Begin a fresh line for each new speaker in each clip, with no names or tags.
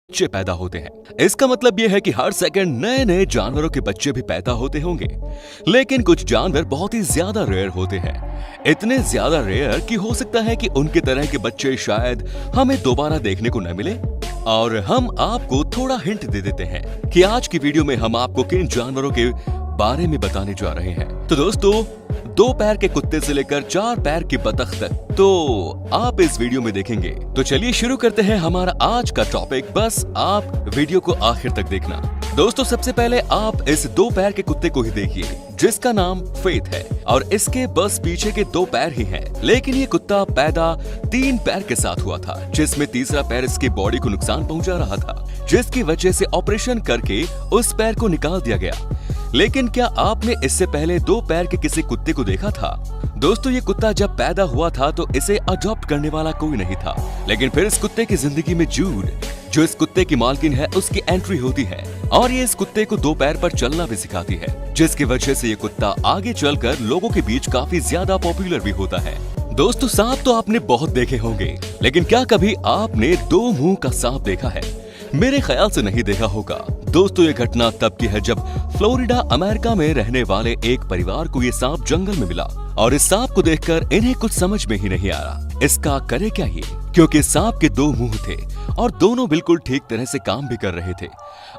बच्चे पैदा होते हैं। इसका मतलब यह है कि हर सेकंड नए नए जानवरों के बच्चे भी पैदा होते होंगे। लेकिन कुछ जानवर बहुत ही ज्यादा रेयर होते हैं, इतने ज्यादा रेयर कि हो सकता है कि उनके तरह के बच्चे शायद हमें दोबारा देखने को न मिले। और हम आपको थोड़ा हिंट दे देते हैं कि आज की वीडियो में हम आपको किन जानवरों के बारे में बताने जा रहे हैं। तो दोस्तों, 2 पैर के कुत्ते से लेकर 4 पैर की बतख तक तो आप इस वीडियो में देखेंगे। तो चलिए शुरू करते हैं हमारा आज का टॉपिक। बस आप वीडियो को आखिर तक देखना। दोस्तों, सबसे पहले आप इस 2 पैर के कुत्ते को ही देखिए जिसका नाम फेथ है और इसके बस पीछे के 2 पैर ही हैं। लेकिन ये कुत्ता पैदा 3 पैर के साथ हुआ था, जिसमें तीसरा पैर इसकी बॉडी को नुकसान पहुंचा रहा था, जिसकी वजह से ऑपरेशन करके उस पैर को निकाल दिया गया। लेकिन क्या आपने इससे पहले 2 पैर के किसी कुत्ते को देखा था? दोस्तों, ये कुत्ता जब पैदा हुआ था तो इसे अडॉप्ट करने वाला कोई नहीं था। लेकिन फिर इस कुत्ते की जिंदगी में जूड, जो इस कुत्ते की मालकिन है, उसकी एंट्री होती है और ये इस कुत्ते को 2 पैर पर चलना भी सिखाती है, जिसकी वजह से ये कुत्ता आगे चलकर लोगों के बीच काफी ज्यादा पॉपुलर भी होता है। दोस्तों, सांप तो आपने बहुत देखे होंगे, लेकिन क्या कभी आपने 2 मुंह का सांप देखा है? मेरे ख्याल से नहीं देखा होगा। दोस्तों, ये घटना तब की है जब फ्लोरिडा अमेरिका में रहने वाले एक परिवार को ये सांप जंगल में मिला और इस सांप को देखकर इन्हें कुछ समझ में ही नहीं आ रहा इसका करे क्या ये, क्योंकि सांप के 2 मुंह थे और दोनों बिल्कुल ठीक तरह से काम भी कर रहे थे।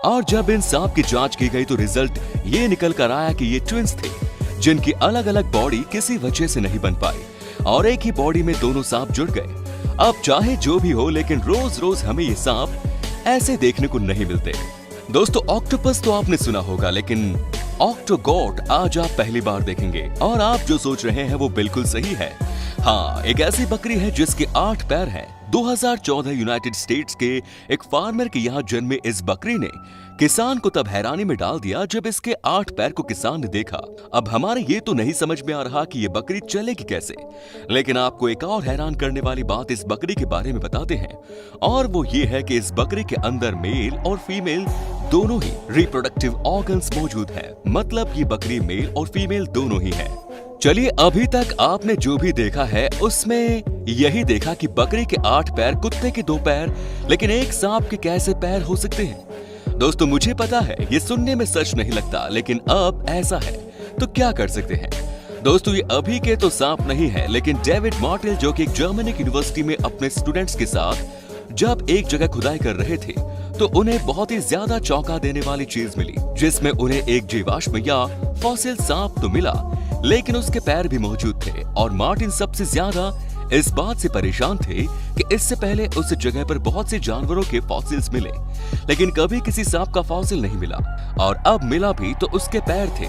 और जब इन सांप की जांच की गई तो रिजल्ट ये निकल कर आया कि ये ट्विंस थे, जिनकी अलग अलग बॉडी किसी वजह से नहीं बन पाई और एक ही बॉडी में दोनों सांप जुड़ गए। अब चाहे जो भी हो, लेकिन रोज रोज हमें ये सांप ऐसे देखने को नहीं मिलते। दोस्तों, ऑक्टोपस तो आपने सुना होगा, लेकिन ऑक्टोगॉट आज आप पहली बार देखेंगे और आप जो सोच रहे हैं वो बिल्कुल सही है। हाँ, एक ऐसी बकरी है जिसके 8 पैर हैं। 2014 यूनाइटेड स्टेट्स के एक फार्मर के यहाँ जन्मे इस बकरी ने किसान को तब हैरानी में डाल दिया जब इसके 8 पैर को किसान ने देखा। अब हमारे ये तो नहीं समझ में आ रहा कि ये बकरी चलेगी कैसे, लेकिन आपको एक और हैरान करने वाली बात इस बकरी के बारे में बताते हैं, और वो ये है कि इस बकरी के अंदर मेल और फीमेल दोनों ही रिप्रोडक्टिव ऑर्गन्स मौजूद है। मतलब ये बकरी मेल और फीमेल दोनों ही है। चलिए, अभी तक आपने जो भी देखा है उसमें यही देखा कि बकरी के 8 पैर, कुत्ते के 2 पैर, लेकिन एक सांप के कैसे पैर हो सकते हैं? दोस्तों, मुझे पता है ये सुनने में सच नहीं लगता, लेकिन अब ऐसा है तो क्या कर सकते हैं? दोस्तों, ये अभी के तो सांप नहीं है, लेकिन डेविड मार्टेल, जो कि एक जर्मनी की यूनिवर्सिटी में अपने स्टूडेंट्स के साथ जब एक जगह खुदाई कर रहे थे तो उन्हें बहुत ही ज्यादा चौंका देने वाली चीज मिली, जिसमें उन्हें एक जीवाश्म या फॉसिल सांप तो मिला, लेकिन उसके पैर भी मौजूद थे। और मार्टिन सबसे ज्यादा इस बात से परेशान थे कि इससे पहले उस जगह पर बहुत से जानवरों के फॉसिल्स मिले, लेकिन कभी किसी सांप का फॉसिल नहीं मिला, और अब मिला भी तो उसके पैर थे।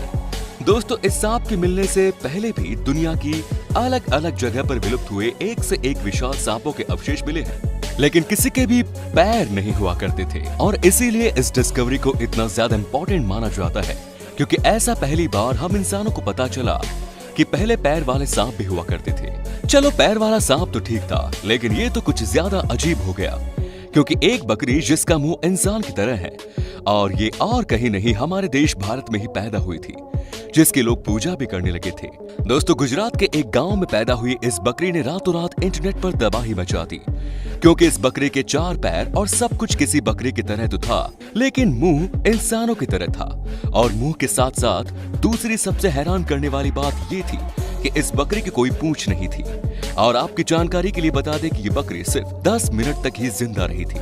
दोस्तों, इस सांप के मिलने से पहले भी दुनिया की अलग अलग जगह पर विलुप्त हुए एक से एक विशाल सांपों के अवशेष मिले हैं, लेकिन किसी के भी पैर नहीं हुआ करते थे। और इसीलिए इस डिस्कवरी को इतना ज्यादा इम्पोर्टेंट माना जाता है, क्योंकि ऐसा पहली बार हम इंसानों को पता चला कि पहले पैर वाले सांप भी हुआ करते थे। चलो, पैर वाला सांप तो ठीक था, लेकिन ये तो कुछ ज्यादा अजीब हो गया, क्योंकि एक बकरी जिसका मुंह इंसान की तरह है, और ये और कहीं नहीं हमारे देश भारत में ही पैदा हुई थी, जिसकी लोग पूजा भी करने लगे थे। दोस्तों, गुजरात के एक गांव में पैदा हुई इस बकरी ने रातों रात इंटरनेट पर तबाही मचा दी, क्योंकि इस बकरी के 4 पैर और सब कुछ किसी बकरी की तरह तो था, लेकिन मुंह इंसानों की तरह था। और मुंह के साथ साथ दूसरी सबसे हैरान करने वाली बात ये थी कि इस बकरी की कोई पूंछ नहीं थी। और आपकी जानकारी के लिए बता दें कि ये बकरी सिर्फ 10 मिनट तक ही जिंदा रही थी।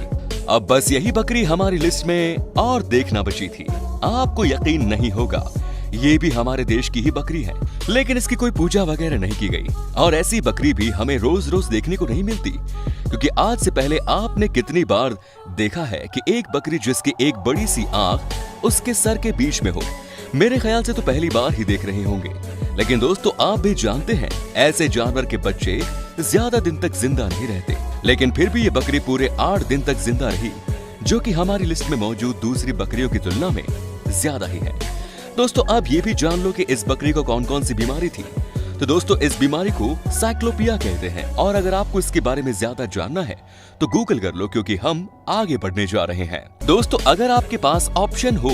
अब बस यही बकरी हमारी लिस्ट में और देखना बची थी। आपको यकीन नहीं होगा, ये भी हमारे देश की ही बकरी है, लेकिन इसकी कोई पूजा वगैरह नहीं की गई। और ऐसी बकरी भी हमें रोज रोज देखने को नहीं मिलती, क्योंकि आज से पहले आपने कितनी बार देखा है कि एक बकरी जिसकी एक बड़ी सी आंख उसके सर के बीच में हो? मेरे ख्याल से तो पहली बार ही देख रहे होंगे। लेकिन दोस्तों, आप भी जानते हैं ऐसे जानवर के बच्चे ज्यादा दिन तक जिंदा नहीं रहते, लेकिन फिर भी ये बकरी पूरे 8 दिन तक जिंदा रही, जो कि हमारी लिस्ट में मौजूद दूसरी बकरियों की तुलना में ज्यादा ही है। दोस्तों, अब ये भी जान लो कि इस बकरी को कौन कौन सी बीमारी थी। तो दोस्तों, इस बीमारी को साइक्लोपिया कहते हैं, और अगर आपको इसके बारे में ज्यादा जानना है तो गूगल कर लो, क्योंकि हम आगे बढ़ने जा रहे हैं। दोस्तों, अगर आपके पास ऑप्शन हो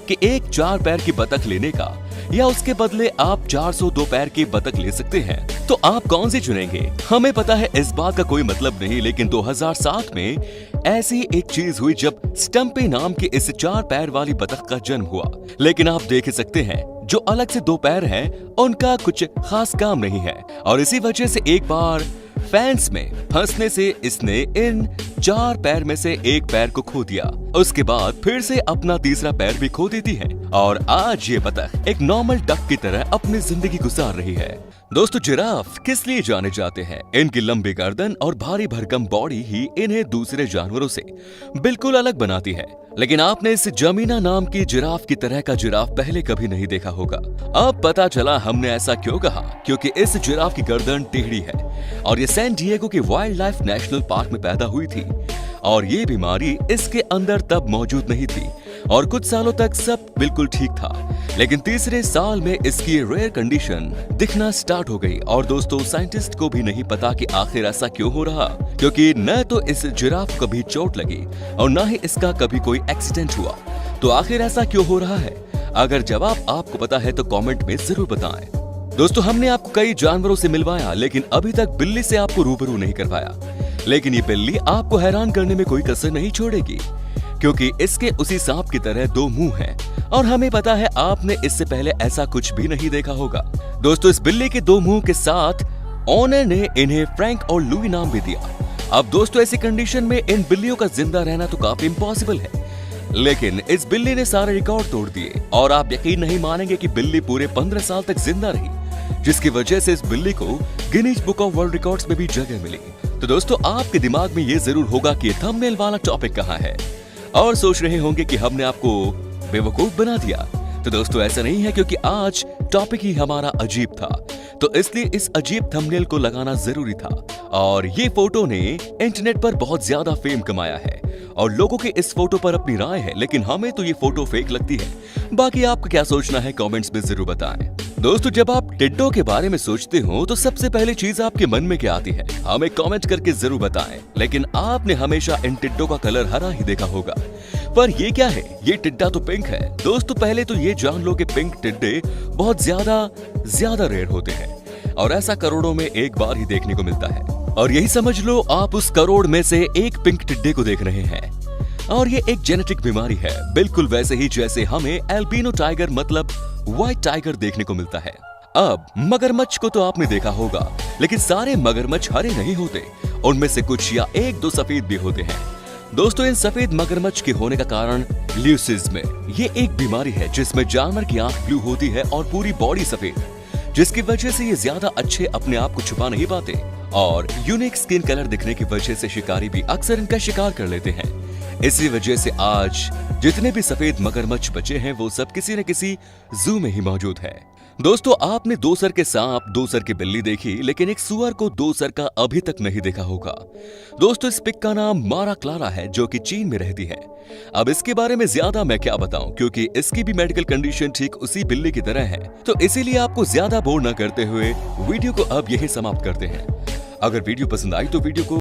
कि एक 4 पैर की बतख लेने का या उसके बदले आप 402 पैर की बतख ले सकते हैं, तो आप कौन सी चुनेंगे? हमें पता है इस बात का कोई मतलब नहीं, लेकिन 2007 में ऐसी एक चीज हुई जब स्टम्पी नाम की इस 4 पैर वाली बतख का जन्म हुआ। लेकिन आप देख सकते हैं जो अलग से 2 पैर हैं उनका कुछ खास काम नहीं है, और इसी वजह से एक बार फैंस में फंसने से इसने इन 4 पैर में से एक पैर को खो दिया। उसके बाद फिर से अपना तीसरा पैर भी खो देती है और आज ये बतख एक नॉर्मल डक की तरह अपनी जिंदगी गुजार रही है। दोस्तों, जिराफ किस लिए जाने जाते हैं? इनकी लंबी गर्दन और भारी भरकम बॉडी ही इन्हें दूसरे जानवरों से बिल्कुल अलग बनाती है। लेकिन आपने इस जमीना नाम की जिराफ की तरह का जिराफ पहले कभी नहीं देखा होगा। अब पता चला हमने ऐसा क्यों कहा, क्योंकि इस जिराफ की गर्दन टेढ़ी है और ये सैन डिएगो के वाइल्ड लाइफ नेशनल पार्क में पैदा हुई थी, और ये बीमारी इसके अंदर तब मौजूद नहीं थी और कुछ सालों तक सब बिल्कुल ठीक था। लेकिन तीसरे साल में इसकी रेयर कंडीशन दिखना स्टार्ट हो गई, और दोस्तों साइंटिस्ट को भी नहीं पता कि आखिर ऐसा क्यों हो रहा, क्योंकि न तो इस जिराफ को कभी चोट लगी और न ही इसका कभी कोई एक्सीडेंट हुआ। तो आखिर ऐसा क्यों हो रहा है? अगर जवाब आपको पता है तो कमेंट में जरूर बताएं। दोस्तों, हमने आपको कई जानवरों से मिलवाया, लेकिन अभी तक बिल्ली से आपको रूबरू नहीं करवाया। लेकिन ये बिल्ली आपको हैरान करने में कोई कसर नहीं छोड़ेगी, क्योंकि इसके उसी सांप की तरह 2 मुंह हैं, और हमें पता है आपने इससे पहले ऐसा कुछ भी नहीं देखा होगा। दोस्तों, इस बिल्ली के 2 मुंह के साथ ओनर ने इन्हें फ्रैंक और लुई नाम भी दिया। अब दोस्तों, ऐसी कंडीशन में इन बिल्लियों का जिंदा रहना तो काफी इम्पॉसिबल है, लेकिन इस बिल्ली ने सारे रिकॉर्ड तोड़ दिए, और आप यकीन नहीं मानेंगे कि बिल्ली पूरे 15 साल तक जिंदा रही, जिसकी वजह से इस बिल्ली को Guinness book of world records में भी जगह मिली। तो दोस्तों, आपके दिमाग में ये जरूर होगा कि थंबनेल वाला टॉपिक कहाँ है, और सोच रहे होंगे कि हमने आपको बेवकूफ बना दिया। तो दोस्तों, ऐसा नहीं है, क्योंकि आज टॉपिक ही हमारा अजीब था, तो इसलिए इस अजीब थंबनेल को लगाना जरूरी था। और ये फोटो ने इंटरनेट पर बहुत ज्यादा फेम कमाया है, और लोगों की इस फोटो पर अपनी राय है, लेकिन हमें तो ये फोटो फेक लगती है। बाकी आपका क्या सोचना है कमेंट्स में जरूर बताएं। दोस्तों, जब आप टिड्डों के बारे में सोचते हो तो सबसे पहले चीज आपके मन में क्या आती है? हमें कमेंट करके जरूर बताएं। लेकिन आपने हमेशा इन टिड्डों का कलर हरा ही देखा होगा, पर ये क्या है? ये टिड्डा तो पिंक है। दोस्तों, पहले तो ये जान लो कि पिंक टिड्डे बहुत ज्यादा रेयर होते हैं, और ऐसा करोड़ों में एक बार ही देखने को मिलता है। और यही समझ लो आप उस करोड़ में से एक पिंक टिड्डे को देख रहे हैं, और ये एक जेनेटिक बीमारी है, बिल्कुल वैसे ही जैसे हमें एल्बिनो टाइगर मतलब व्हाइट टाइगर देखने को मिलता है। अब मगरमच्छ को तो आपने देखा होगा, लेकिन सारे मगरमच्छ हरे नहीं होते, उनमें से कुछ या 1-2 सफेद भी होते हैं। दोस्तों, इन सफेद मगरमच्छ के होने का कारण ल्यूसिज्म, ये एक बीमारी है जिसमें जानवर की आंख ब्लू होती है और पूरी बॉडी सफेद, जिसकी वजह से ये ज्यादा अच्छे अपने आप को छुपा नहीं पाते, और यूनिक स्किन कलर दिखने की वजह से शिकारी भी अक्सर इनका शिकार कर लेते हैं। इसी वजह से आज जितने भी सफेद मगरमच्छ बचे हैं वो सब किसी न किसी जू में ही मौजूद है। दोस्तों, आपने 2 सर के सांप, 2 सर की बिल्ली देखी, लेकिन एक सुअर को 2 सर का अभी तक नहीं देखा होगा। दोस्तों, इस पिग का नाम मारा क्लारा है, जो कि चीन में रहती है। अब इसके बारे में ज्यादा मैं क्या बताऊं, क्योंकि इसकी भी मेडिकल कंडीशन ठीक उसी बिल्ली की तरह है, तो इसीलिए आपको ज्यादा बोर न करते हुए वीडियो को अब यही समाप्त करते हैं। अगर वीडियो पसंद आई तो वीडियो को